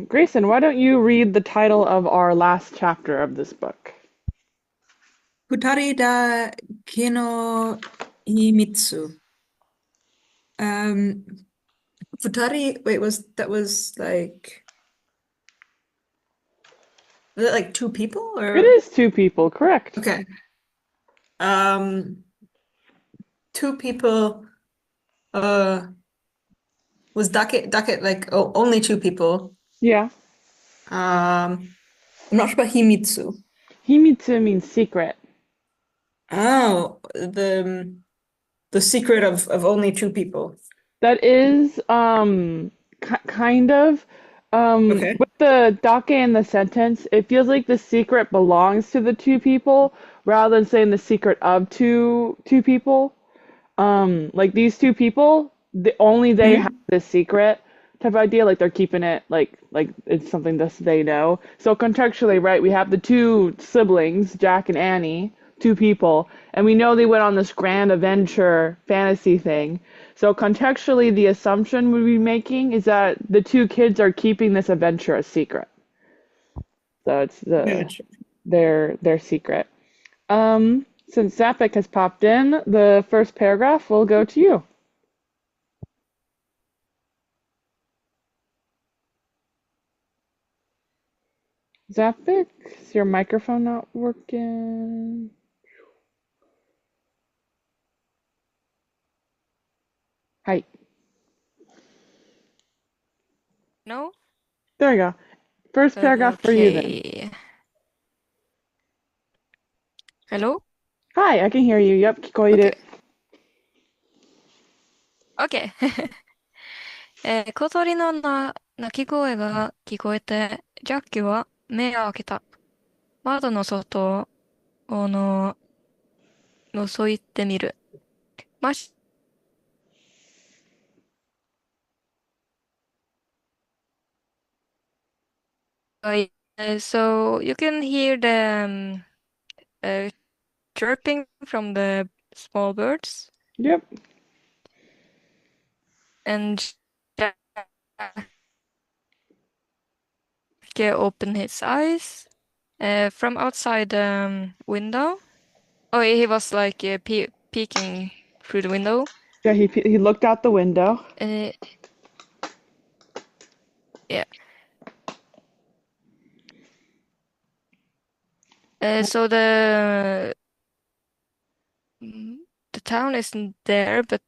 Grayson, why don't you read the title of our last chapter of this book? 二人だけの秘密. Um, Futari, wait, was it like two people It or is two people, correct. okay. Um, Two people, uh, was Dake like only two people. Yeah. I'm not sure about Himitsu. Himitsu means secret. Oh, the secret of only two people. That is kind of Okay. with the dake in the sentence, it feels like the secret belongs to the two people rather than saying the secret of two people. Like these two people, only they have Mhm. this secret type idea, like they're keeping it like it's something that they know. So contextually, right, we have the two siblings, Jack and Annie, two people, and we know they went on this grand adventure fantasy thing. So contextually, the assumption we'd be making is that the two kids are keeping this adventure a secret. So it's Gotcha. their secret. Since Zapik has popped in, the first paragraph will go to you. Zapik, is your microphone not working? Hi. No? There we go. First paragraph for you then. Okay. Hello? Hi, I can hear you. Yep, 聞こえる。Okay. Okay. 小鳥の鳴き声が聞こえて、ジャッキは目を開けた。窓の外を覗いてみる。まし、so you can hear the uh, chirping from the small birds, Yep. and Jack opened his eyes from outside the window. Oh, he was like peeking through the window. Yeah, he looked out the window. Uh, yeah. So mm, the town isn't there, but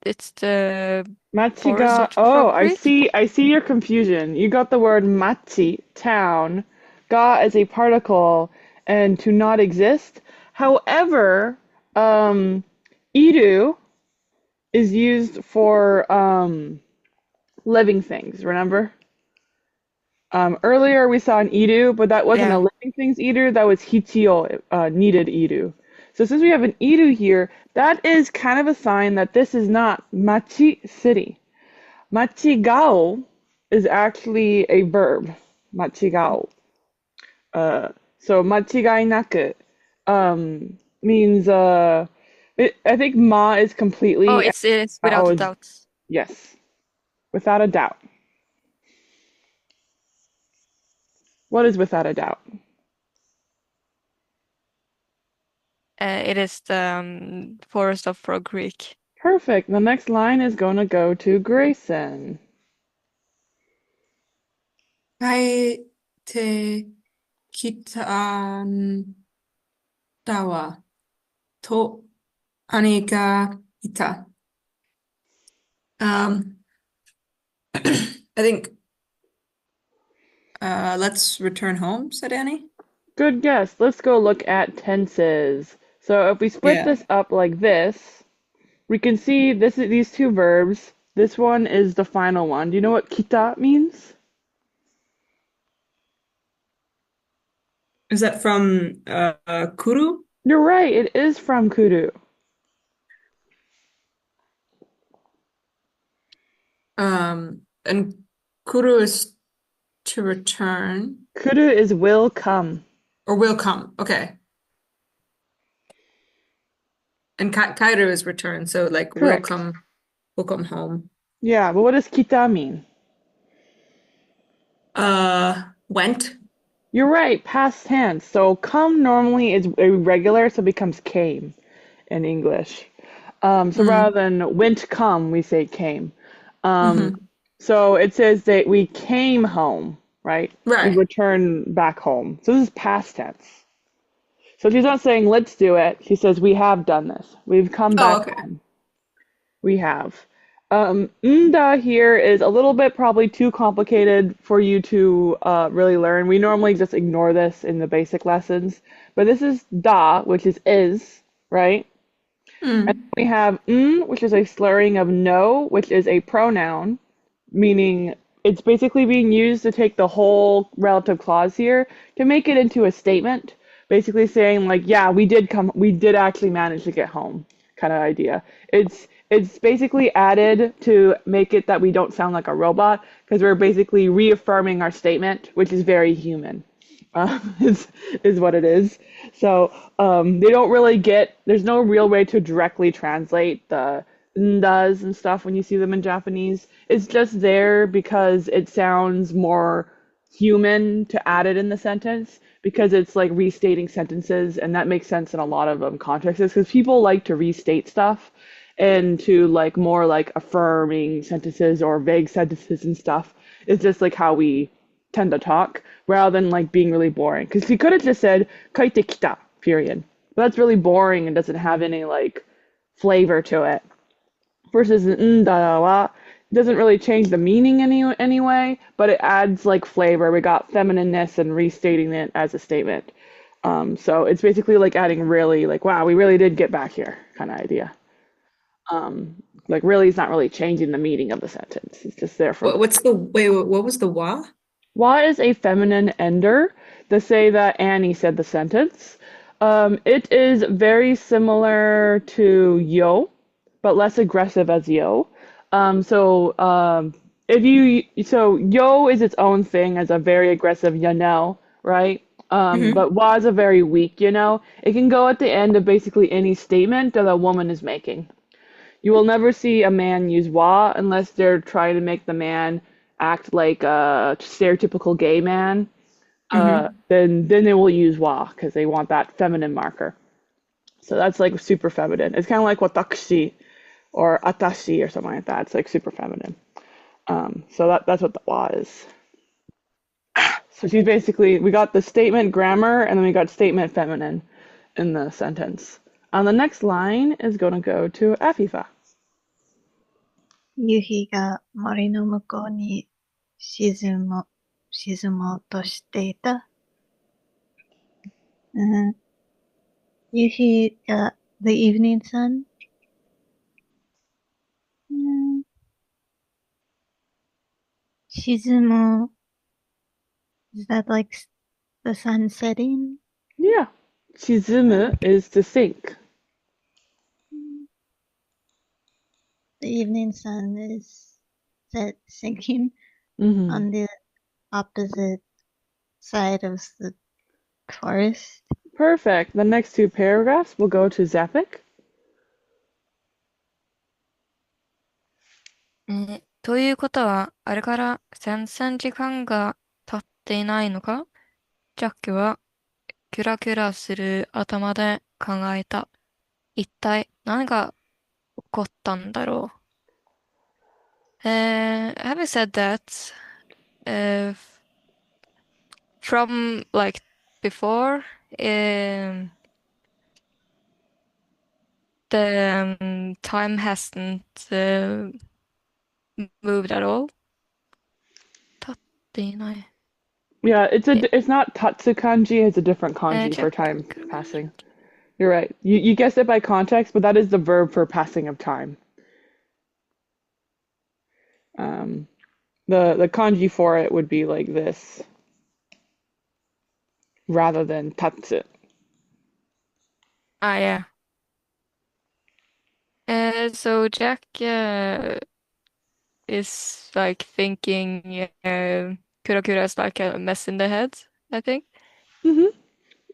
it's the forest of Machiga. the Oh, Frog I Creek. see. I see your confusion. You got the word machi, town, ga as a particle, and to not exist. However, iru is used for living things. Remember? Earlier we saw an iru, but that wasn't a Yeah. living things iru. That was hichiyo, needed iru. So since we have an iru here, that is kind of a sign that this is not machi city. Machigao is actually a verb. Machigao. So machigai naku means I think ma is Oh, completely it's without gao a is doubt. yes, without a doubt. What is without a doubt? It is the forest of Frog Creek. Perfect. The next line is gonna go to Grayson. 帰ってきたんだわ。と、姉がいた. Um, I think let's return home, said Annie. Good guess. Let's go look at tenses. So if we split Yeah. this up like this, we can see these two verbs. This one is the final one. Do you know what kita means? Is that from Kuru? You're right, it is from kudu. And Kuru is to return Kudu is will come. or will come. Okay. And Kairu is return, so like Correct. will come home. Yeah, but what does kita mean? Went. You're right, past tense. So come normally is irregular, so it becomes came in English. So Mm. rather than went come, we say came. Um, Hmm. so it says that we came home, right? We Right. returned back home. So this is past tense. So she's not saying let's do it. She says we have done this. We've come Oh, back okay. home. We have. Nda here is a little bit probably too complicated for you to really learn. We normally just ignore this in the basic lessons, but this is da, which is, right? And Mm. we have which is a slurring of no, which is a pronoun, meaning it's basically being used to take the whole relative clause here to make it into a statement, basically saying like, yeah, we did actually manage to get home, kind of idea. It's basically added to make it that we don't sound like a robot because we're basically reaffirming our statement, which is very human. Is what it is. So they don't really get. There's no real way to directly translate the ndas and stuff when you see them in Japanese. It's just there because it sounds more human to add it in the sentence because it's like restating sentences, and that makes sense in a lot of contexts because people like to restate stuff and to like more like affirming sentences or vague sentences and stuff. It's just like how we tend to talk rather than like being really boring. Because he could have just said "kaite kita," period. But that's really boring and doesn't have any like flavor to it. Versus "nda wa" doesn't really change the meaning anyway, but it adds like flavor. We got feminineness and restating it as a statement. So it's basically like adding really like wow, we really did get back here kind of idea. Like really, it's not really changing the meaning of the sentence. It's just there for What's the wait? What was the wa? Wa is a feminine ender to say that Annie said the sentence. It is very similar to yo, but less aggressive as yo. If you so yo is its own thing as a very aggressive you know, right? Hmm. But wa is a very weak you know. It can go at the end of basically any statement that a woman is making. You will never see a man use wa unless they're trying to make the man act like a stereotypical gay man. Hmm. Then they will use wa because they want that feminine marker. So that's like super feminine. It's kind of like watakushi or atashi or something like that. It's like super feminine. So that's what the wa is. So she's basically we got the statement grammar and then we got statement feminine in the sentence. The next line is going to go to Afifa. 夕日が森の向こうに沈もうとしていた。うん、夕日が the evening sun. うん、沈む is that like the sun setting? Yeah. Shizumu is to sink. The evening sun is sinking Hmm. on the opposite side of the forest. Perfect. The next two paragraphs will go to Zephic. ということは、あれから全然時間が経っていないのか？ジャックはキュラキュラする頭で考えた。一体何が起こったんだろう。having said that, uh, from like before, the time hasn't moved at all. 経っていない。Yeah, Yeah. it's not tatsu kanji, it's a different kanji for Jack. time passing. You're right. You guessed it by context, but that is the verb for passing of time. Um, the kanji for it would be like this rather than tatsu. Ah, yeah. So Jack is like thinking Kura Kura is like a mess in the head, I think. Hmm.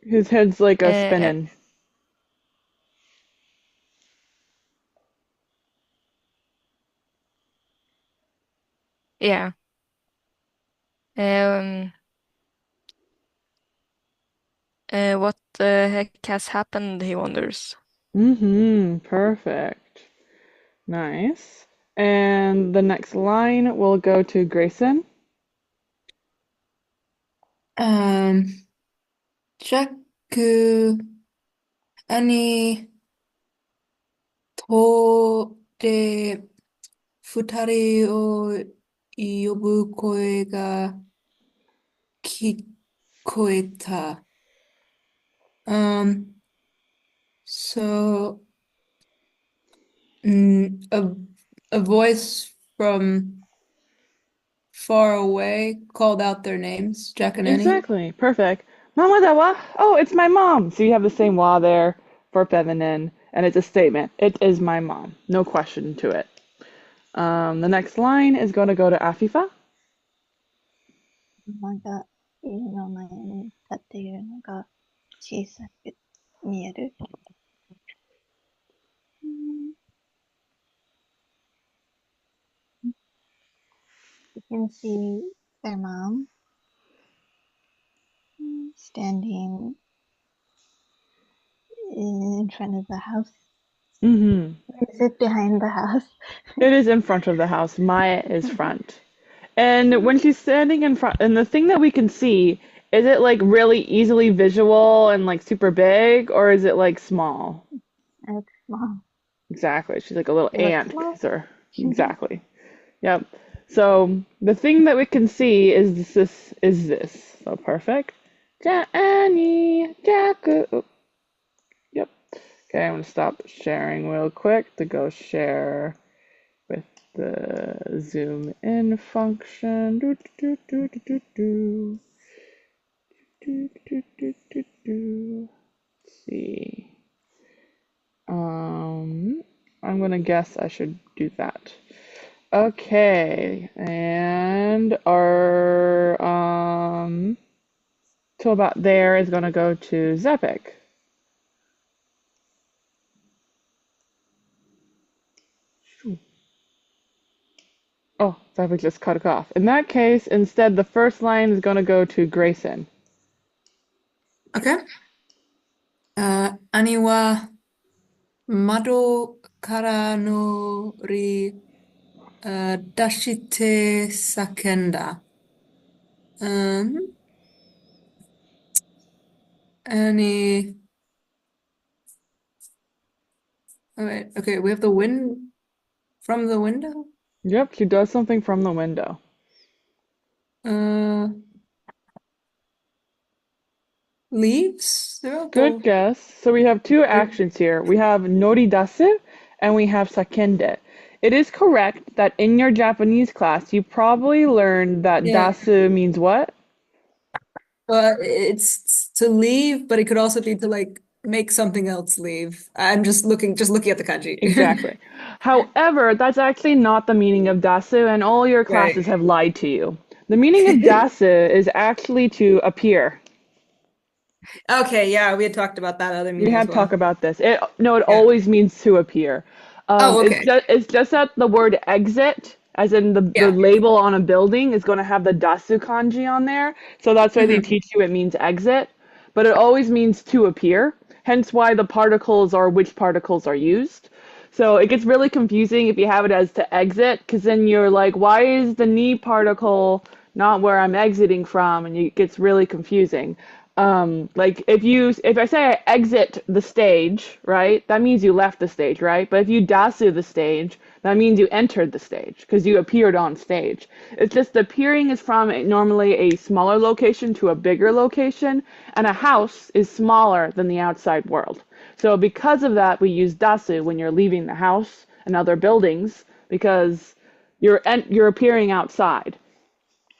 His head's like a Uh, spinning. yeah. Um, what the heck has happened, he wonders. Perfect. Nice. And the next line will go to Grayson. Jack, 兄、とで、二人を呼ぶ声が聞こえた。So, a voice from far away called out their names, Jack and Annie. Exactly. Perfect. Mama da wa? Oh, it's my mom. So you have the same wa there for feminine, and it's a statement. It is my mom. No question to it. The next line is going to go to Afifa. マが家の前に立っているのが小さく見える。You can see their mom standing in front of the house. Is it behind the house? It is in front of the house. Maya is front. And when she's standing in front, and the thing that we can see, is it like really easily visual and like super big, or is it like small? It's small. Exactly. She's like a little It looks ant. small. Exactly. Yep. So the thing that we can see is this. So perfect. Annie, Jaku. Oh, yep. Okay, I'm gonna stop sharing real quick to go share with the zoom in function. Let's see. I'm gonna guess I should do that. Okay, and our till about there is gonna go to Zepik. Oh, Zepik just cut it off. In that case, instead, the first line is gonna go to Grayson. Okay. 兄は窓から乗り出して叫んだ。Any. Okay, we have the wind from the window. Yep, she does something from the window. Leaves? Good guess. So we have two actions here. We have noridasu and we have sakende. It is correct that in your Japanese class, you probably learned that Yeah. dasu means what? It's to leave, but it could also be to like make something else leave. I'm just looking at the kanji. Exactly. However, that's actually not the meaning of dasu, and all your classes Right. have lied to you. The meaning of dasu is actually to appear. Okay, yeah, we had talked about that other We meaning as had well. talk about this. It Yeah. always means to appear. Oh, okay. It's just that the word exit, as in the Yeah. label on a building, is going to have the dasu kanji on there. So that's why they teach you it means exit, but it always means to appear. Hence why the particles are which particles are used. So it gets really confusing if you have it as to exit, because then you're like, why is the ni particle not where I'm exiting from? And it gets really confusing. Like if I say I exit the stage, right? That means you left the stage, right? But if you dasu the stage, that means you entered the stage because you appeared on stage. It's just appearing is from normally a smaller location to a bigger location, and a house is smaller than the outside world. So because of that, we use dasu when you're leaving the house and other buildings because you're appearing outside.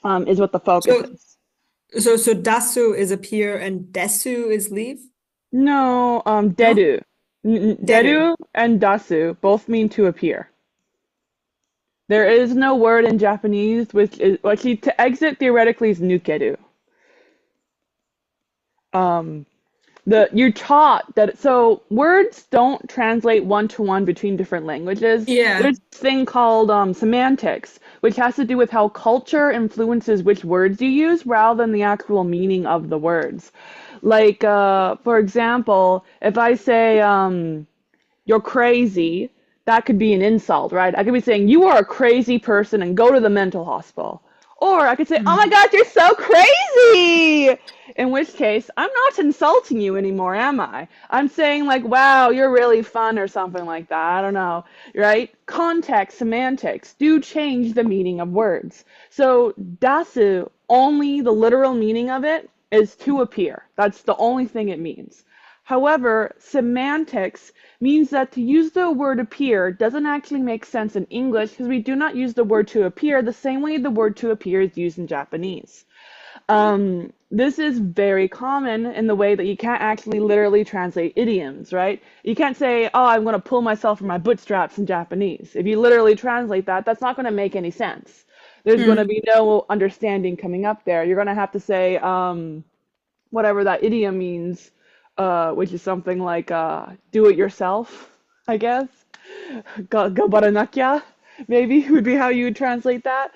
Is what the focus is. So dasu is appear and desu is leave? No, deru. Deru and dasu both mean to appear. There is no word in Japanese which is actually to exit theoretically is nukeru. You're taught that, so words don't translate one-to-one between different languages. Yeah. There's this thing called semantics, which has to do with how culture influences which words you use rather than the actual meaning of the words. Like, for example, if I say, you're crazy, that could be an insult, right? I could be saying, you are a crazy person and go to the mental hospital. Or I could say, oh my God, you're so crazy! In which case, I'm not insulting you anymore, am I? I'm saying like, wow, you're really fun or something like that. I don't know, right? Context, semantics do change the meaning of words. So dasu, only the literal meaning of it is to appear. That's the only thing it means. However, semantics means that to use the word appear doesn't actually make sense in English because we do not use the word to appear the same way the word to appear is used in Japanese. This is very common in the way that you can't actually literally translate idioms, right? You can't say, oh, I'm going to pull myself from my bootstraps in Japanese. If you literally translate that, that's not going to make any sense. There's going to be no understanding coming up there. You're going to have to say whatever that idiom means, which is something like do it yourself, I guess. Gabaranakya, maybe, would be how you would translate that.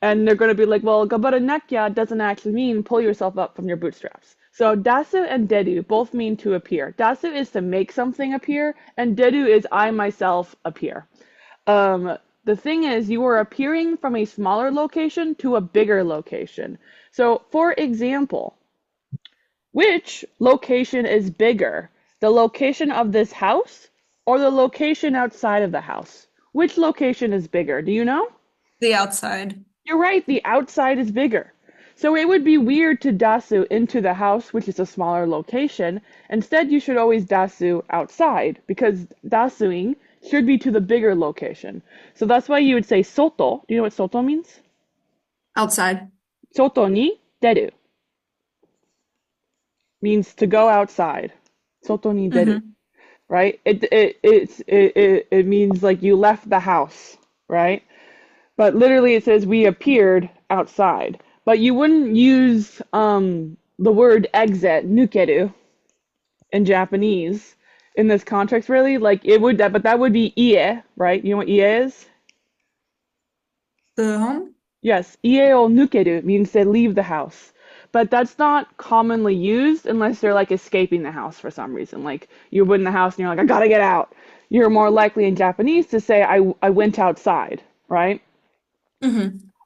And they're going to be like, well, gabaranakya doesn't actually mean pull yourself up from your bootstraps. So dasu and dedu both mean to appear. Dasu is to make something appear, and dedu is I myself appear. The thing is, you are appearing from a smaller location to a bigger location. So, for example, which location is bigger? The location of this house or the location outside of the house? Which location is bigger? Do you know? The outside. You're right, the outside is bigger. So it would be weird to dasu into the house, which is a smaller location. Instead, you should always dasu outside because dasuing should be to the bigger location. So that's why you would say soto. Do you know what soto means? Outside. Soto ni deru. Means to go outside. Soto ni deru. Right? It means like you left the house, right? But literally it says we appeared outside. But you wouldn't use the word exit, nukeru, in Japanese in this context really. Like it would but that would be ie, right? You know what ie is? The home? Yes, ie o nukeru means to leave the house. But that's not commonly used unless they're like escaping the house for some reason. Like you're in the house and you're like, I gotta get out. You're more likely in Japanese to say, I went outside, right?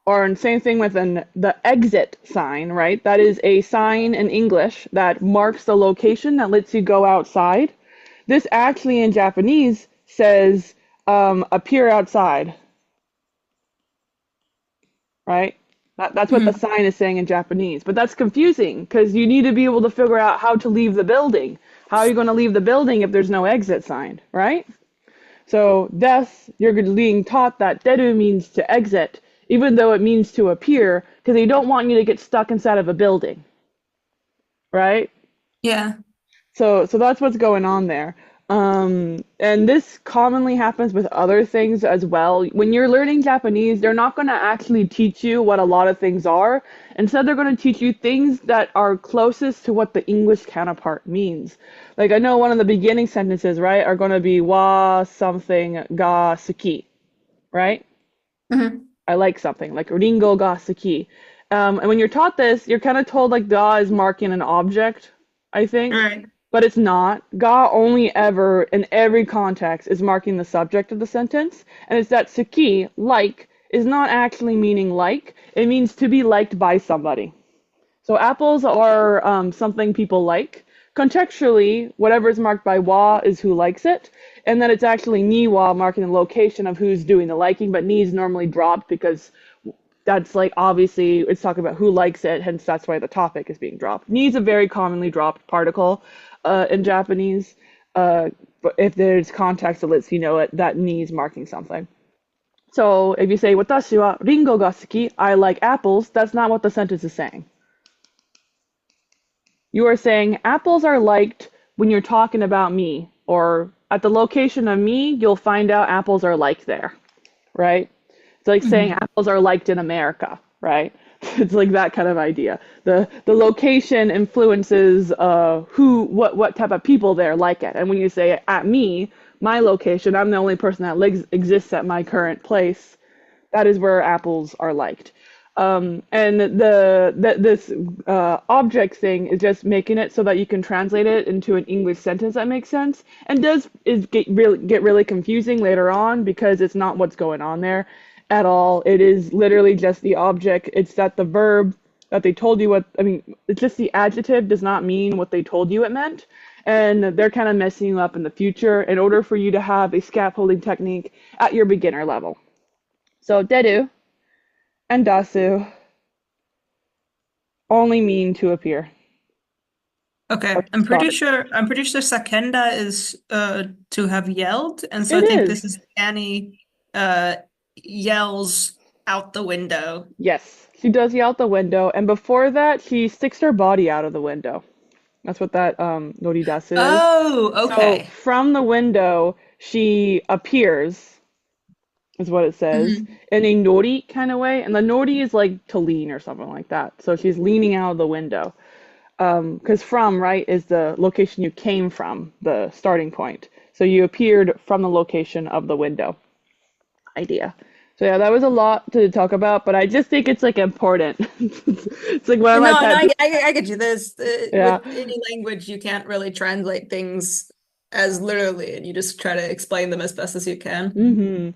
Or same thing with the exit sign, right? That is a sign in English that marks the location that lets you go outside. This actually in Japanese says appear outside, right? That's what the sign is saying in Japanese. But that's confusing because you need to be able to figure out how to leave the building. How are you going to leave the building if there's no exit sign, right? So you're being taught that deru means to exit, even though it means to appear, because they don't want you to get stuck inside of a building, right? Yeah. So that's what's going on there. And this commonly happens with other things as well. When you're learning Japanese, they're not going to actually teach you what a lot of things are. Instead, they're going to teach you things that are closest to what the English counterpart means. Like I know one of the beginning sentences, right, are going to be wa something ga suki, right? I like something, like ringo ga suki. And when you're taught this, you're kind of told like ga is marking an object, I think. Right. But it's not. Ga only ever, in every context, is marking the subject of the sentence. And it's that suki, like, is not actually meaning like. It means to be liked by somebody. So apples are something people like. Contextually, whatever is marked by wa is who likes it. And then it's actually ni wa marking the location of who's doing the liking. But ni is normally dropped because that's like, obviously, it's talking about who likes it. Hence, that's why the topic is being dropped. Ni is a very commonly dropped particle in Japanese. But if there's context that lets you know it, that ni is marking something. So if you say, watashi wa ringo ga suki, I like apples, that's not what the sentence is saying. You are saying apples are liked when you're talking about me, or at the location of me, you'll find out apples are liked there, right? It's like saying apples are liked in America, right? It's like that kind of idea. The location influences what type of people there like it. And when you say at me, my location, I'm the only person that exists at my current place. That is where apples are liked. And this object thing is just making it so that you can translate it into an English sentence that makes sense, and get really confusing later on because it's not what's going on there at all. It is literally just the object. It's that the verb that they told you it's just the adjective does not mean what they told you it meant, and they're kind of messing you up in the future in order for you to have a scaffolding technique at your beginner level. So deru and dasu only mean to appear. Okay, I'm pretty sure Sakenda is to have yelled, and so I It think is. this is Annie yells out the window. Yes, she does yell out the window, and before that, she sticks her body out of the window. That's what that noridasu is. Oh, okay. So from the window, she appears, is what it says, in a nori kind of way. And the nori is like to lean or something like that. So she's leaning out of the window. Because from, right, is the location you came from, the starting point. So you appeared from the location of the window idea. So yeah, that was a lot to talk about, but I just think it's like important. It's like one of my pet I get you. With Yeah. any language, you can't really translate things as literally, and you just try to explain them as best as you can.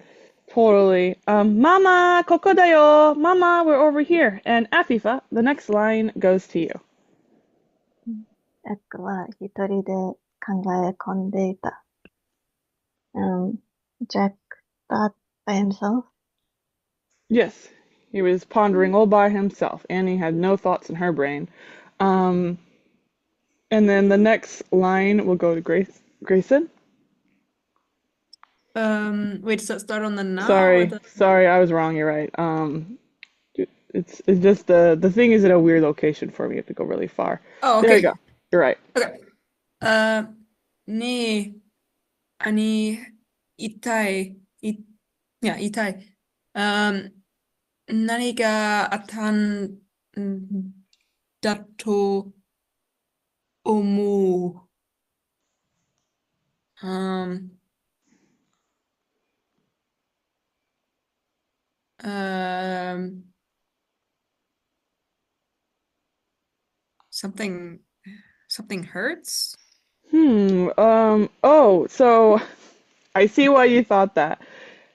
Totally. Mama, koko da yo. Mama, we're over here. And Afifa, the next line goes to you. ジャックは一人で考え込んでいた。Jack thought by himself. Yes, he was pondering all by himself. Annie had no thoughts in her brain. And then the next line will go to Grayson. Wait, does that start on the na? Sorry, I was wrong. You're right. It's just the thing is in a weird location for me. You have to go really far. Oh, okay. There you go. You're right. Okay. Ne, ani, itai, itai. Nani ga atan dato omu. Something hurts? Oh, so I see why you thought that.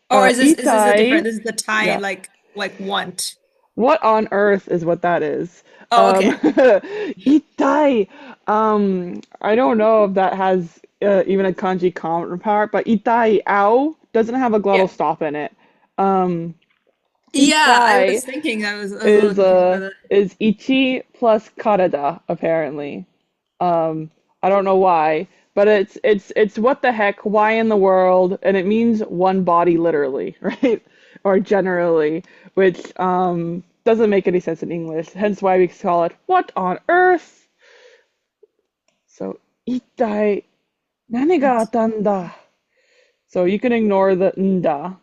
Or is this a itai, different? This is the Thai yeah. like want. What on earth is what that is? Oh, okay. Itai. I don't know if that has even a kanji counterpart, but itai ow doesn't have a glottal stop in it. Yeah, I was Itai thinking I was a little confused by that. is ichi plus karada, apparently. I don't know why, but it's what the heck, why in the world, and it means one body literally, right? Or generally, which doesn't make any sense in English, hence why we call it what on earth? So itai nani ga atanda? So you can ignore the nda.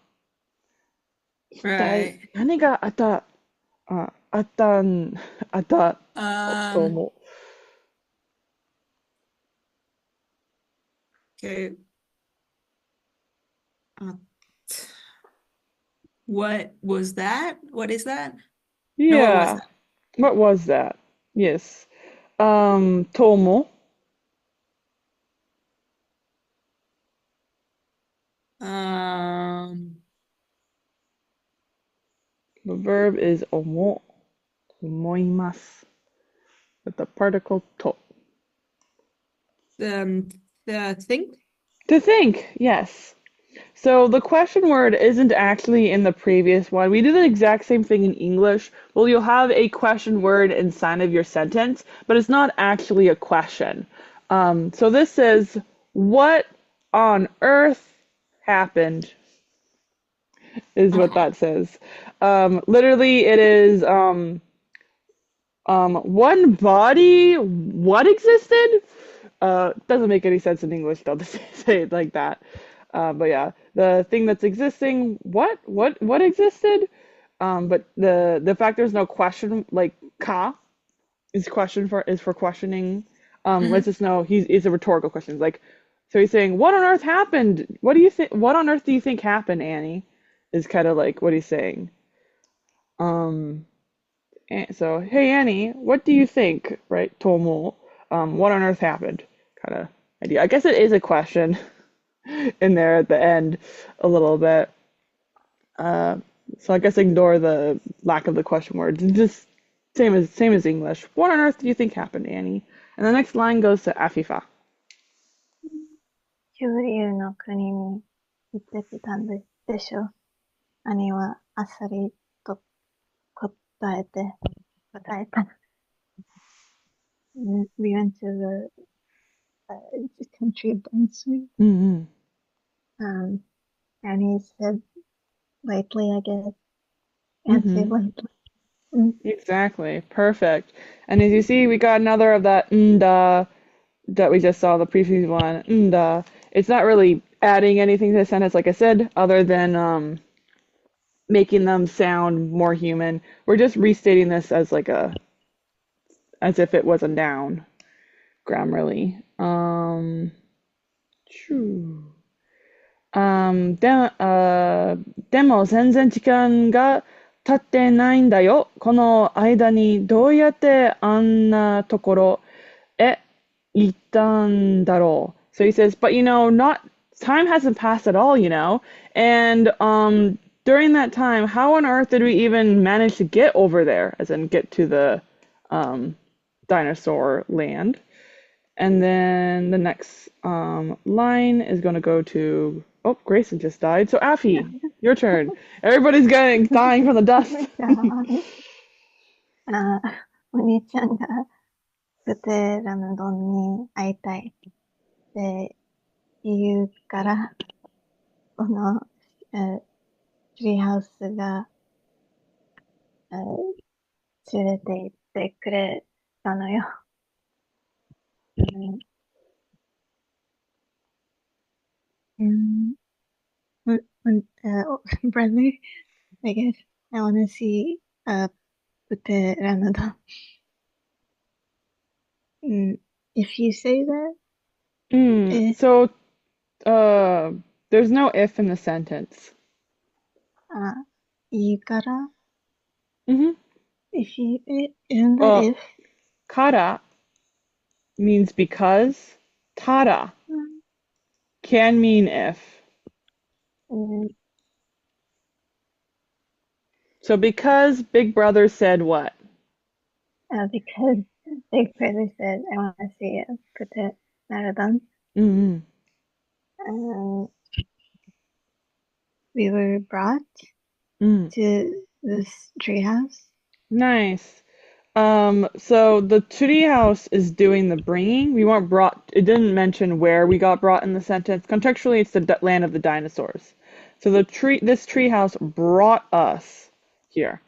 Right. 何があったと思う。Okay. What was that? What is that? No, what was Yeah. What was that? Yes. Tomo. The verb is omoimasu with the particle to. The thing? To think, yes. So the question word isn't actually in the previous one. We do the exact same thing in English. Well, you'll have a question word inside of your sentence, but it's not actually a question. So this says, what on earth happened? Is what that says. Literally, it is one body. What existed? Doesn't make any sense in English though to say it like that. But yeah, the thing that's existing. What existed? but the fact there's no question, like ka is for questioning. Lets us know it's a rhetorical question. Like, so he's saying, "What on earth happened? What do you think? What on earth do you think happened, Annie?" Is kind of like what he's saying. So, hey Annie, what do you think? Right, Tomo. What on earth happened? Kind of idea. I guess it is a question in there at the end a little bit. So I guess ignore the lack of the question words. Just same as English. What on earth do you think happened, Annie? And the next line goes to Afifa. 恐竜の国に行ってきたんでしょ。兄はあっさりと答えた。We went to the country of dinosaurs. Mm-hmm. And he said lightly, I guess. Answered lightly. Exactly. Perfect. And as you see, we got another of that nda that we just saw the previous one. Nda. It's not really adding anything to the sentence, like I said, other than making them sound more human. We're just restating this as as if it was a noun, grammarly. Deも全然時間が経ってないんだよ。この間にどうやってあんなところへ行ったんだろう. So he says, but time hasn't passed at all, And during that time, how on earth did we even manage to get over there, as in get to the dinosaur land? And then the next line is going to go to, Grayson just died. So Afi, your turn. Everybody's dying from the dust. お兄ちゃんがプテラノドンに会いたいって言うから、このツリーハウスが連れて行ってくれたのよ。Brother, I guess I want to see Pteranodon. If you say that, So, there's no if in the sentence. 言うから Mm-hmm. Isn't that if? Kara means because. Tada can mean if. So because Big Brother said what? Because Big Brother said, I want to see a Pteranodon. Mm-hmm. We were brought to this treehouse. Nice. So the treehouse is doing the bringing. We weren't brought. It didn't mention where we got brought in the sentence. Contextually, it's the land of the dinosaurs. So this treehouse brought us here.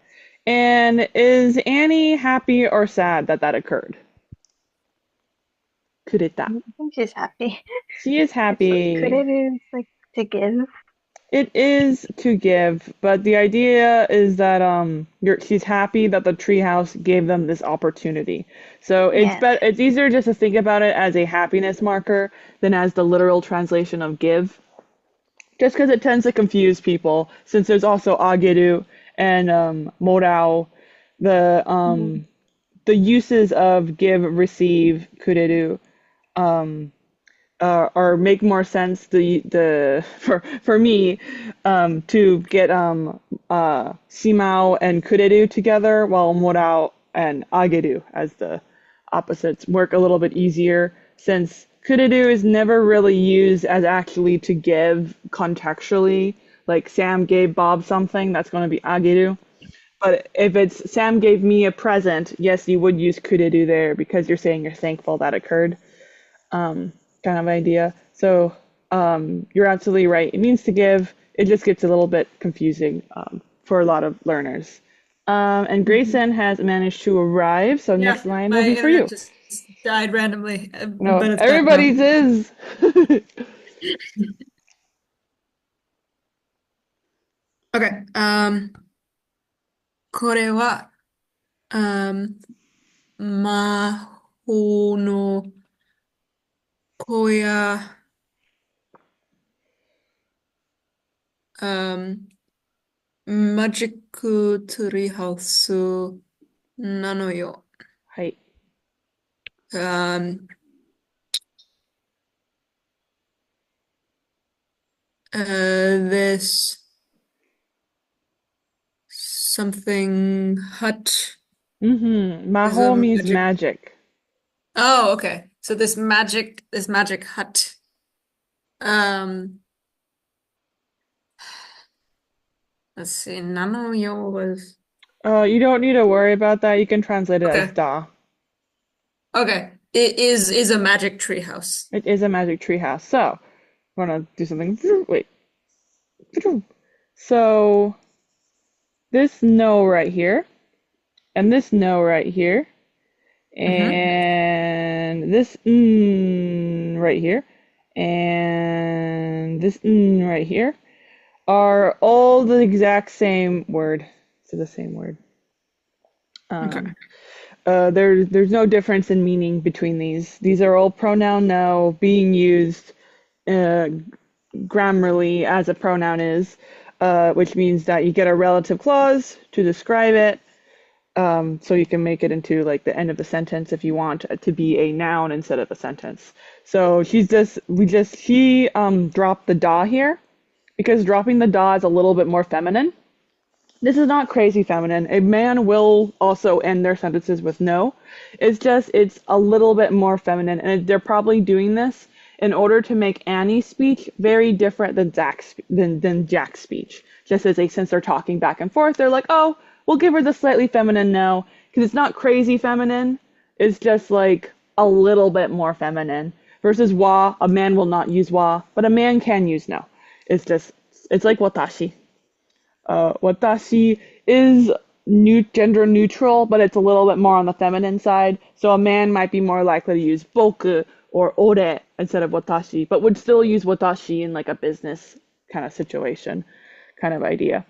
And is Annie happy or sad that occurred? Kureta. I think she's happy. She is happy. Kureta is like to give. It is to give, but the idea is that she's happy that the treehouse gave them this opportunity. So it's easier just to think about it as a happiness marker than as the literal translation of give. Just because it tends to confuse people, since there's also ageru and morao, the uses of give, receive, kureru, or make more sense for me to get shimao and kureru together, while morao and ageru as the opposites work a little bit easier, since kureru is never really used as actually to give contextually. Like Sam gave Bob something, that's going to be ageru. But if it's Sam gave me a present, yes, you would use kureru there because you're saying you're thankful that occurred. Kind of idea. So you're absolutely right. It means to give. It just gets a little bit confusing for a lot of learners. And Grayson has managed to arrive. So next line will be for you. Just died randomly. No, but it's everybody's is. Okay. これは、魔法の小屋、マジックツリーハウスなのよ。はい。There's something hut. There's a Maho means magic. magic. Oh, okay. So this magic hut. Let's see. Nanoyo was You don't need to worry about that. You can translate it as okay. da. Okay. It is a magic tree house. It is a magic treehouse. So, I'm gonna do something. Wait. So, this no right here, and this no right here, and this right here, and this right here are all the exact same word. So the same word. Okay. There's no difference in meaning between these. These are all pronoun no being used grammarly as a pronoun is, which means that you get a relative clause to describe it. So you can make it into like the end of the sentence if you want it to be a noun instead of a sentence. So she dropped the da here because dropping the da is a little bit more feminine. This is not crazy feminine. A man will also end their sentences with no. It's a little bit more feminine, and they're probably doing this in order to make Annie's speech very different than Jack's speech. Just as since they're talking back and forth, they're like, oh, we'll give her the slightly feminine no, because it's not crazy feminine. It's just like a little bit more feminine. Versus wa, a man will not use wa, but a man can use no. It's like watashi. Watashi is gender neutral, but it's a little bit more on the feminine side. So a man might be more likely to use boku or ore instead of watashi, but would still use watashi in like a business kind of situation, kind of idea.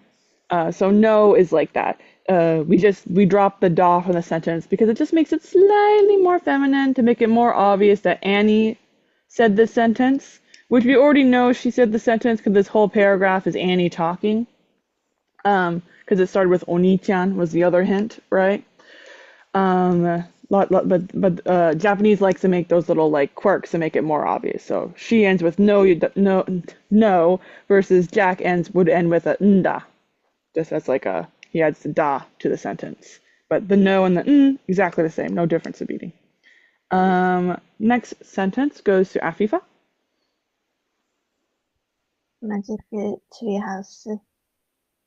So no is like that. We drop the da from the sentence because it just makes it slightly more feminine to make it more obvious that Annie said this sentence, which we already know she said the sentence because this whole paragraph is Annie talking. Because it started with Oni-chan was the other hint, right? But Japanese likes to make those little like quirks to make it more obvious. So she ends with no, versus Jack would end with a nda. Just as like he adds the da to the sentence. But the no and the exactly the same, no difference in meaning. Next sentence goes to Afifa. Magic Treehouse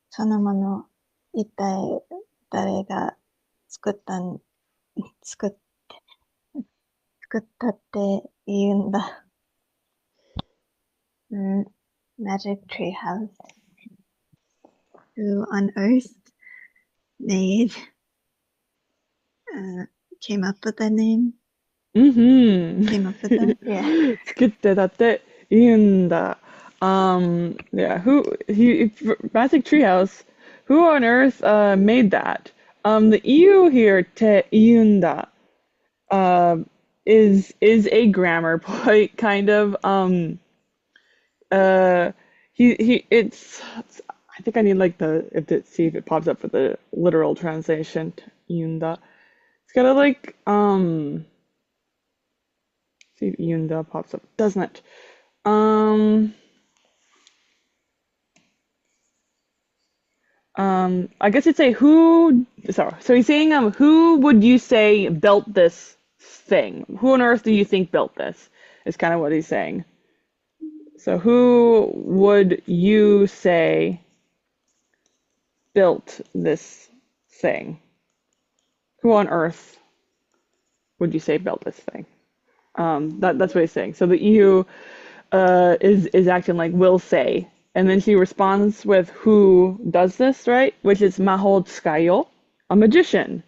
そのもの一体誰が作ったって言うんだ。Magic Treehouse. Who on earth came up with that name? Came up with that? Yeah. 作ってたって言うんだ. Yeah, Magic Treehouse, who on earth made that? The EU here, te iunda, is a grammar point, kind of. It's, I think I need like see if it pops up for the literal translation, iunda. It's gotta like, see if iunda pops up, doesn't it? I guess you'd say who. Sorry. So he's saying, who would you say built this thing? Who on earth do you think built this? Is kind of what he's saying. So who would you say built this thing? Who on earth would you say built this thing? That's what he's saying. So the EU is acting like will say. And then she responds with who does this, right? Which is Mahotsukayo, a magician.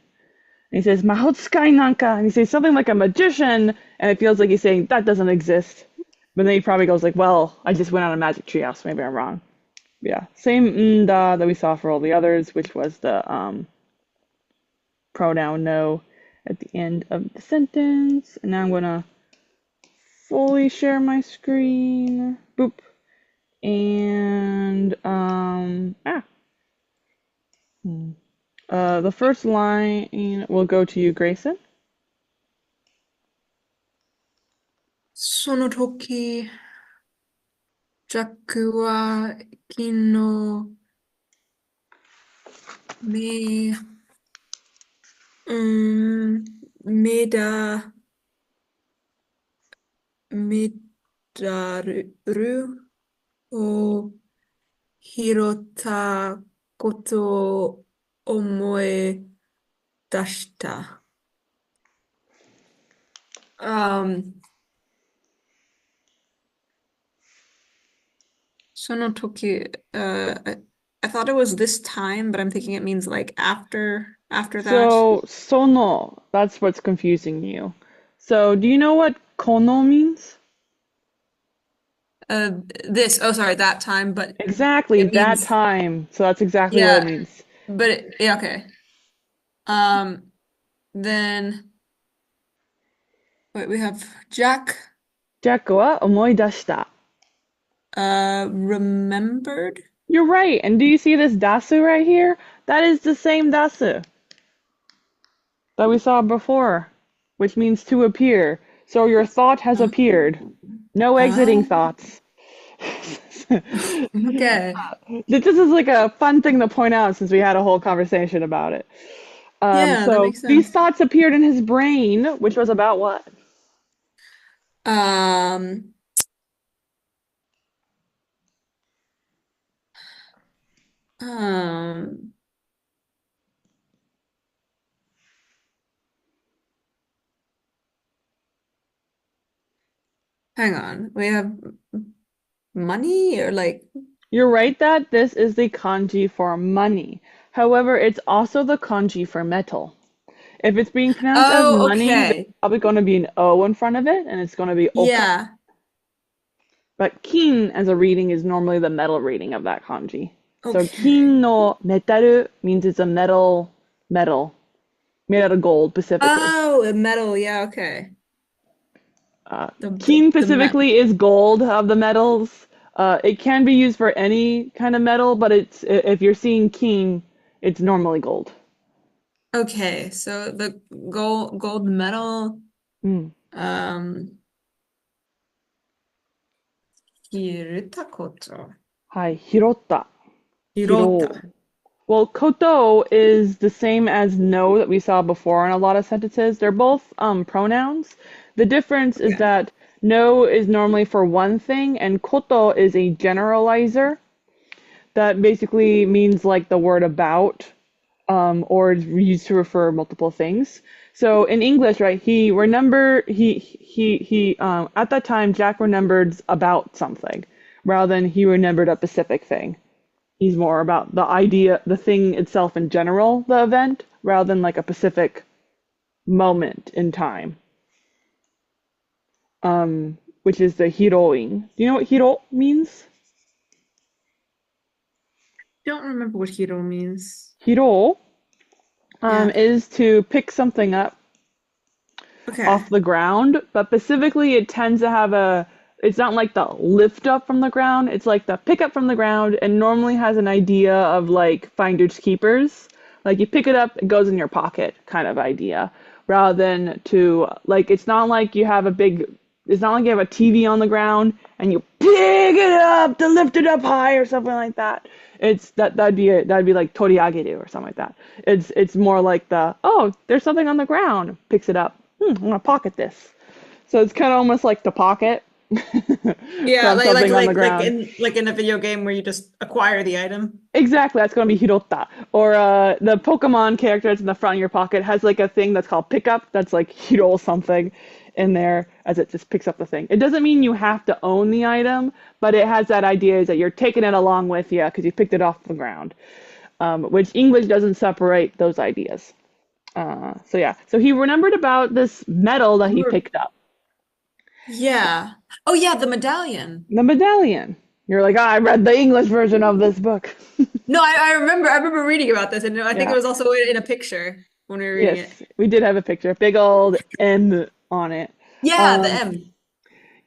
And he says, Mahotsukai nanka. And he says something like a magician, and it feels like he's saying that doesn't exist. But then he probably goes like, well, I just went on a magic treehouse. Maybe I'm wrong. Yeah. Same nda that we saw for all the others, which was the pronoun no at the end of the sentence. And now I'm going to fully share my screen. Boop. And, the first line will go to you, Grayson. その時、ジャックは金のメ、メダ、メダルを拾ったことを思い出した。その時、I thought it was this time, but I'm thinking it means like after that. So, sono, that's what's confusing you. So, do you know what kono means? Sorry, that time, but Exactly, it that means, time. So that's exactly what it yeah, means. but yeah, okay. Then wait, we have Jack, ジャックは思い出した. remembered. You're right. And do you see this dasu right here? That is the same dasu that we saw before, which means to appear. So your thought has appeared. No exiting thoughts. Okay. This is like a fun thing to point out since we had a whole conversation about it. Yeah, that So makes these sense. thoughts appeared in his brain, which was about what? Hang on. We have money or like, You're right that this is the kanji for money. However, it's also the kanji for metal. If it's being pronounced as oh, money, there's okay. probably going to be an O in front of it, and it's going to be oka. Yeah. But kin as a reading is normally the metal reading of that kanji. So Okay. kin no metaru means it's a metal, made out of gold specifically. Oh, a metal. Yeah, okay. Kin specifically is gold of the metals. It can be used for any kind of metal, but if you're seeing kin, it's normally gold. Okay, so the gold medal, 拾ったこと。はい、拾った. 拾った。 Well, koto is the same as no that we saw before in a lot of sentences. They're both pronouns. The difference is that no is normally for one thing, and koto is a generalizer that basically means like the word about, or is used to refer multiple things. So in English, right, at that time, Jack remembered about something rather than he remembered a specific thing. He's more about the idea, the thing itself in general, the event, rather than like a specific moment in time. Which is the hiroing. Do you know what hiro means? Don't remember what hiro means. Hiro is to pick something up off the ground, but specifically it tends to have it's not like the lift up from the ground, it's like the pick up from the ground, and normally has an idea of like finders keepers. Like you pick it up, it goes in your pocket kind of idea, rather than like, it's not like you have a TV on the ground and you pick it up to lift it up high or something like that. That'd be like toriageru or something like that. It's more like there's something on the ground, picks it up. I'm gonna pocket this. So it's kind of almost like the pocket. Yeah, like in a video game where you just acquire the item. Exactly, that's going to be hirotta. Or the Pokemon character that's in the front of your pocket has like a thing that's called pickup. That's like hiro something in there as it just picks up the thing. It doesn't mean you have to own the item, but it has that idea is that you're taking it along with you because you picked it off the ground, which English doesn't separate those ideas. So he remembered about this medal that he picked up. Yeah. Oh yeah, the medallion. The medallion. You're like, I read the English version of this book. No, I remember reading about this, and I think it was also in a picture. when we were reading Yes, it. we did have a picture, a big old M on it. Yeah, the Um, M.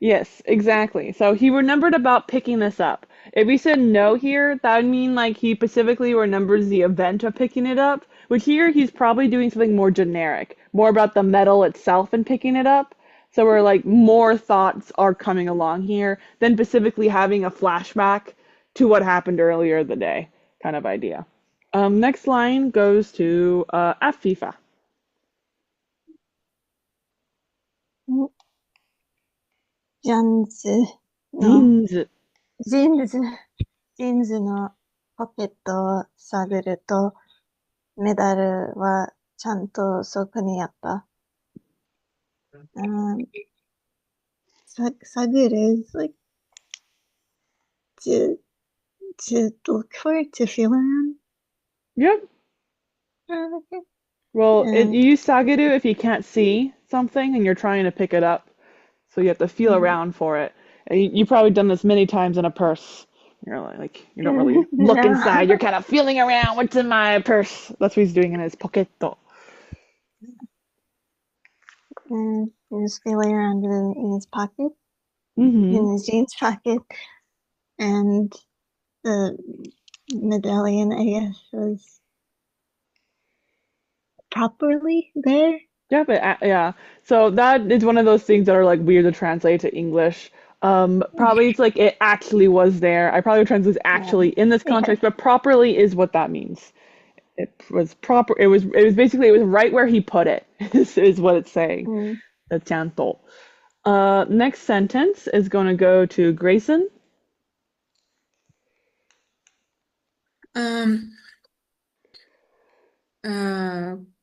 yes, exactly. So he remembered about picking this up. If we said no here, that would mean like he specifically remembers the event of picking it up. But here he's probably doing something more generic, more about the metal itself and picking it up. So we're like more thoughts are coming along here than specifically having a flashback to what happened earlier in the day kind of idea. Next line goes to Afifa. ジャンズジーの、ンズ。ジーンズ、ジーンズのポケットを探ると、メダルはちゃんとそこにあった。探る is like to look for, to feel around. Yep. Okay. Well, you And use Sagadu if you can't see something and you're trying to pick it up. So you have to feel around for it. And you've probably done this many times in a purse. You're like you don't really look no. inside. You're kind of feeling around. What's in my purse? That's what he's doing in his pocketto. And he was feeling around in his pocket, Mm-hmm. in his jeans pocket, and the medallion, I guess, was properly there. Yeah, but yeah. So that is one of those things that are like weird to translate to English. Probably it's like it actually was there. I probably translate actually in this Yeah. context, but properly is what that means. It was proper. It was basically it was right where he put it. Is what it's saying. Mm. The chanto. Next sentence is going to go to Grayson.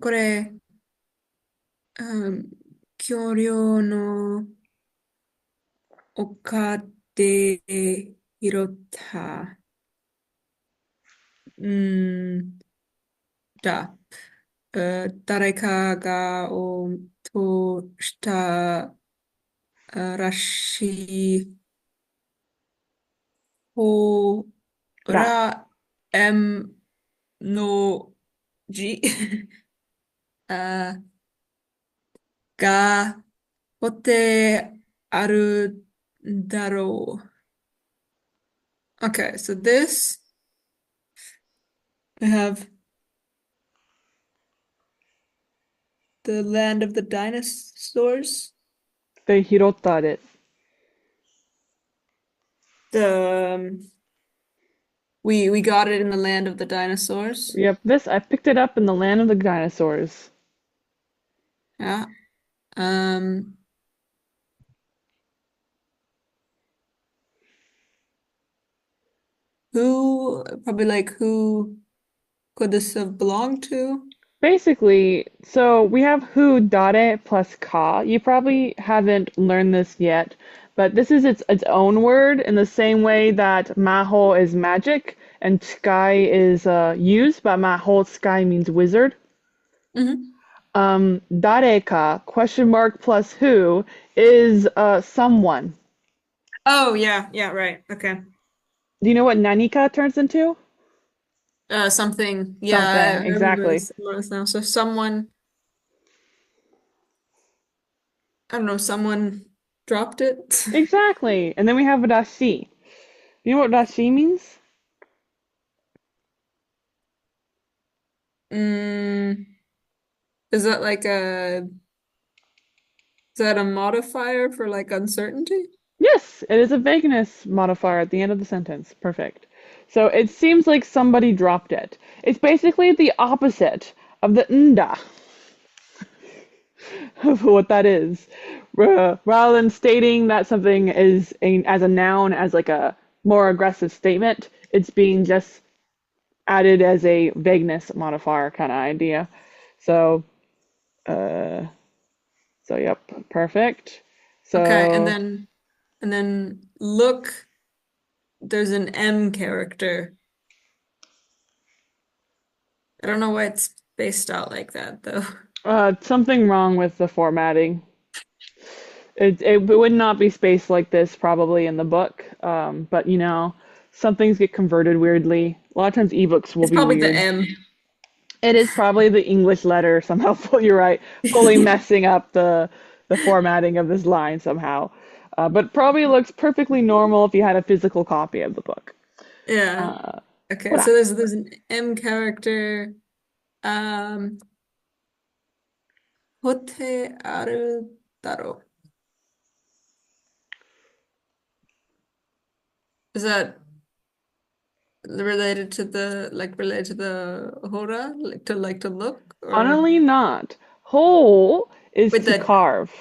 これ、恐竜の丘で拾った、だ。誰かが落としたらしい。ほら、M の字が掘ってあるだろう。Okay, so this I have the land of the dinosaurs. They hirotare it. We got it in the land of the dinosaurs. Yep, this I picked it up in the land of the dinosaurs. Yeah. Who could this have belonged to? Basically, so we have who dare plus ka. You probably haven't learned this yet, but this is its own word in the same way that maho is magic and sky is used, but maho sky means wizard. Mm-hmm. Dareka question mark plus who is someone. Oh, yeah, right. Okay. Do you know what nanika turns into? Something. Yeah, I Something, remember exactly. this now. So someone, I don't know, someone dropped it. Exactly. And then we have a dashi. You know what dashi means? Is that a modifier for like uncertainty? Yes, it is a vagueness modifier at the end of the sentence. Perfect. So it seems like somebody dropped it. It's basically the opposite of the nda of what that is. Rather than stating that something is as a noun, as like a more aggressive statement, it's being just added as a vagueness modifier kind of idea. So, yep, perfect. So, Okay, and then look, there's an M character. I don't know why it's spaced out like that though. something wrong with the formatting. It would not be spaced like this probably in the book, but some things get converted weirdly. A lot of times ebooks will It's be probably weird. the M. It is probably the English letter somehow, you're right, fully messing up the formatting of this line somehow. But probably looks perfectly normal if you had a physical copy of the book. Yeah. Uh, Okay, Voilà. so there's an M character. Hote aru daro. Is that related to the hora, like to look, or Funnily not. Hole is with to the carve.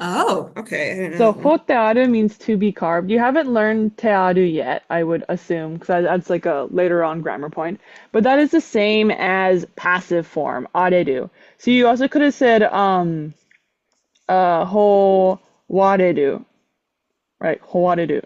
okay, I didn't know So that one. hotearu means to be carved. You haven't learned tearu yet, I would assume, because that's like a later on grammar point. But that is the same as passive form, areru. So you also could have said ho wareru, right? Ho wareru.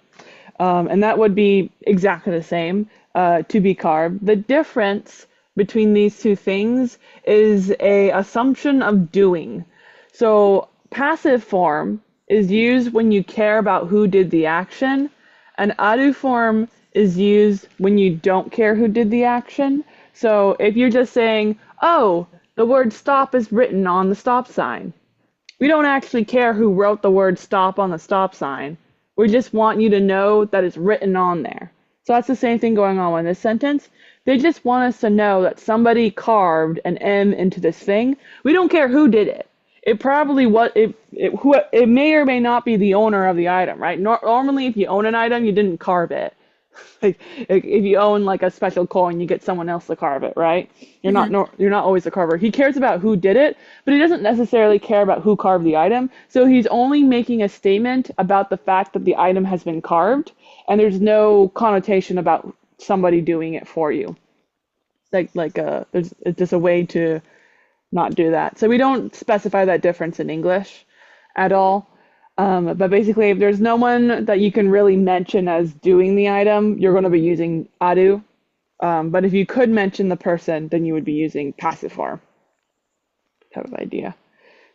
And that would be exactly the same, to be carved. The difference between these two things is a assumption of doing. So passive form is used when you care about who did the action, and aru form is used when you don't care who did the action. So if you're just saying, oh, the word stop is written on the stop sign, we don't actually care who wrote the word stop on the stop sign. We just want you to know that it's written on there. So that's the same thing going on in this sentence. They just want us to know that somebody carved an M into this thing. We don't care who did it. It probably was it may or may not be the owner of the item, right? Normally, if you own an item, you didn't carve it. Like if you own like a special coin, you get someone else to carve it, right? You're not always the carver. He cares about who did it, but he doesn't necessarily care about who carved the item. So he's only making a statement about the fact that the item has been carved, and there's no connotation about somebody doing it for you. There's it's just a way to not do that. So we don't specify that difference in English at all. But basically, if there's no one that you can really mention as doing the item, you're going to be using aru. But if you could mention the person, then you would be using passive form type of idea.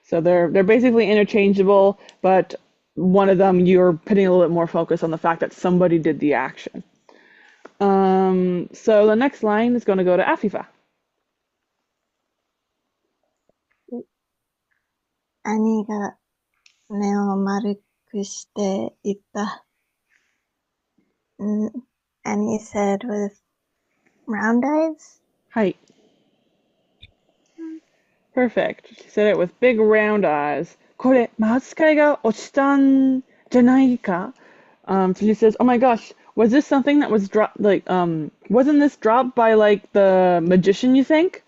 So they're basically interchangeable, but one of them you're putting a little bit more focus on the fact that somebody did the action. So the next line is going to go to Afifa. 兄が目を丸くして言った。And he said with round eyes? はい。Perfect. She said it with big round eyes. これ、魔使いが落ちたんじゃないか? So she says, oh my gosh, was this something that was dropped, wasn't this dropped by, like, the magician, you think?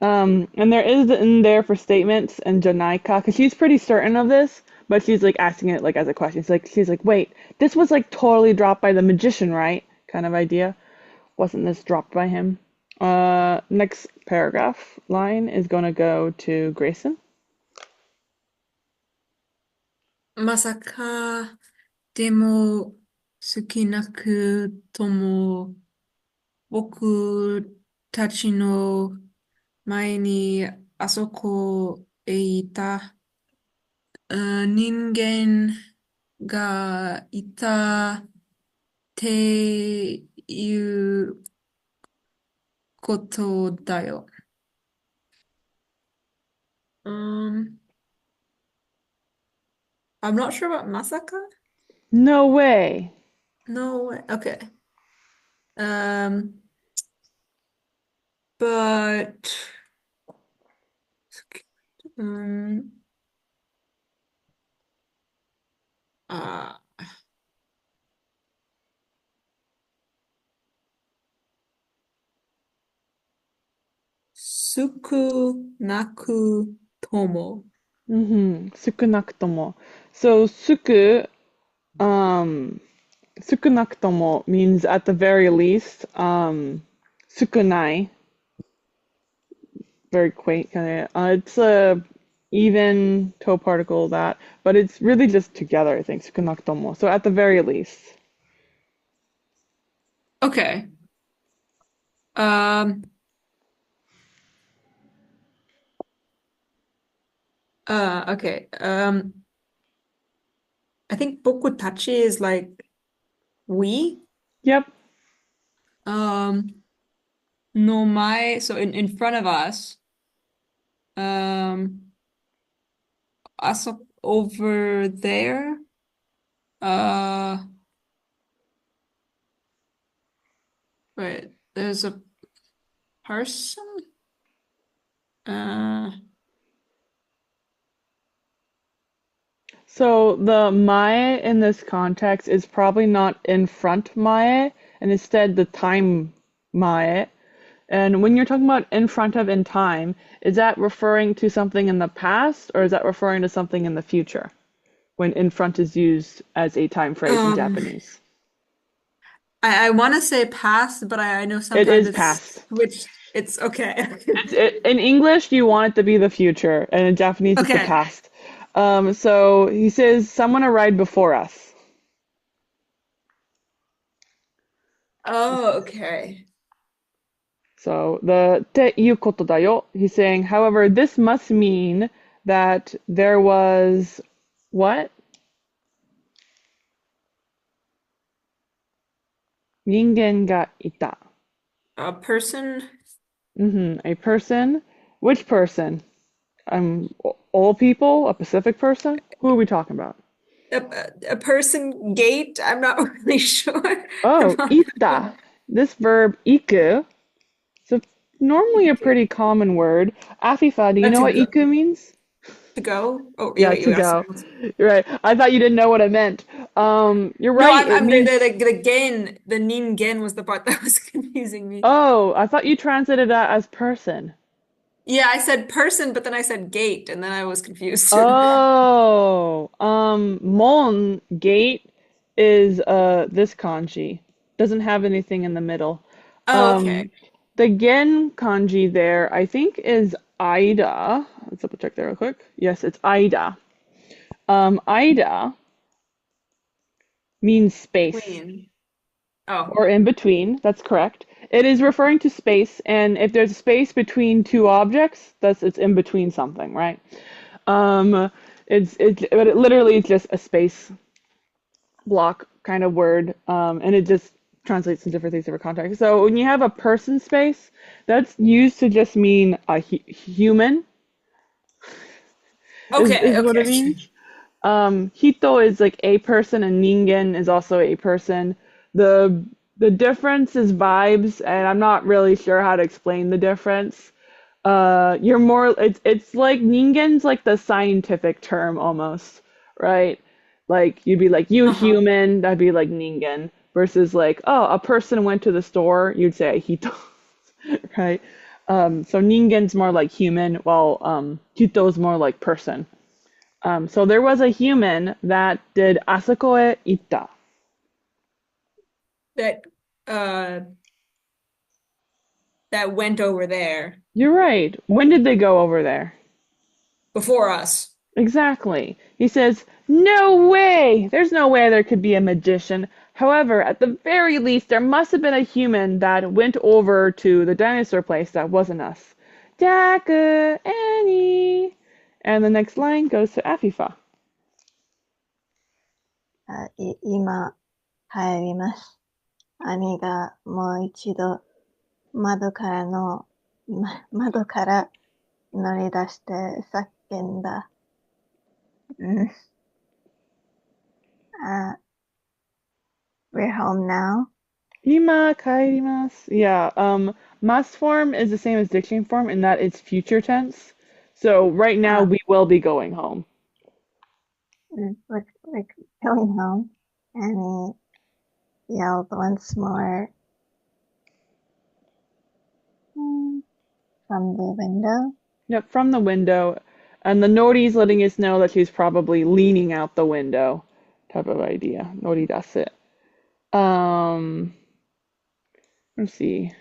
And there is in there for statements and Janaika, because she's pretty certain of this, but she's, like, asking it, like, as a question. She's like, wait, this was, like, totally dropped by the magician, right? Kind of idea. Wasn't this dropped by him? Next paragraph line is going to go to Grayson. まさかでも好きなくとも僕たちの前にあそこへいた人間がいたっていうことだよ。I'm not sure about Masaka. No way. No way. Okay. But um, uh, Sukunaku Tomo. Sukunakutomo. So sukunakutomo means at the very least. Sukunai, very quaint kind of. It's a even toe particle that, but it's really just together, I think. Sukunakutomo. So at the very least. Okay. Um, okay. I think Bokutachi is like we. Yep. Um, no mae, so in front of us. Us up over there. Wait, there's a person? So the mae in this context is probably not in front mae, and instead the time mae. And when you're talking about in front of in time, is that referring to something in the past or is that referring to something in the future when in front is used as a time phrase in Japanese? I want to say past, but I know It sometimes is it's past. switched. It's okay. In English, you want it to be the future, and in Japanese, it's the Okay. past. So he says, someone arrived before us. Oh, okay. So the っていうことだよ. He's saying, however, this must mean that there was what? 人間がいた. A person? A person. Which person? All people? A Pacific person? Who are we talking about? A person gate? I'm not really sure. Oh, ita. This verb iku. So normally a pretty common word. Afifa, do you know what iku means? To go? Oh, Yeah, wait, to you go. asked. Right. I thought you didn't know what I meant. You're No, right. It I'm means. the gen, the ningen was the part that was confusing me. Oh, I thought you translated that as person. Yeah, I said person, but then I said gate, and then I was confused. Oh, mon gate is this kanji. Doesn't have anything in the middle. Oh, okay. The gen kanji there, I think, is Ida. Let's double check there real quick. Yes, it's Ida. Ida means space. Queen. Oh. Or in between. That's correct. It is referring to space, and if there's a space between two objects, it's in between something, right? But it literally is just a space block kind of word, and it just translates to different things, different contexts. So when you have a person space, that's used to just mean a human. Okay, Is what it okay. means. Hito is like a person, and ningen is also a person. The difference is vibes, and I'm not really sure how to explain the difference. You're more it's like ningen's like the scientific term almost, right? Like you'd be like you human, that'd be like ningen, versus like, oh, a person went to the store, you'd say hito, right? So ningen's more like human, while hito's more like person. So there was a human that did asakoe itta. That went over there You're right. When did they go over there? before us. Exactly. He says, no way! There's no way there could be a magician. However, at the very least, there must have been a human that went over to the dinosaur place that wasn't us. Daku, Annie. And the next line goes to Afifa. 今、帰ります。兄がもう一度窓から乗り出して叫んだ。We're home now. 今帰ります. Yeah, must form is the same as diction form in that it's future tense. So right now we will be going home. We're going home. And he yelled once more from the window. Yep, from the window. And the Nori's letting us know that she's probably leaning out the window type of idea. Nori does it. Let's see.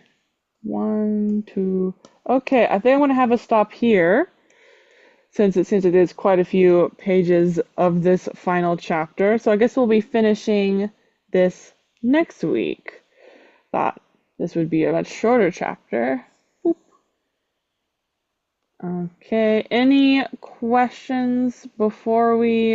1, 2. Okay, I think I want to have a stop here since it seems it is quite a few pages of this final chapter. So I guess we'll be finishing this next week. Thought this would be a much shorter chapter. Boop. Okay, any questions before we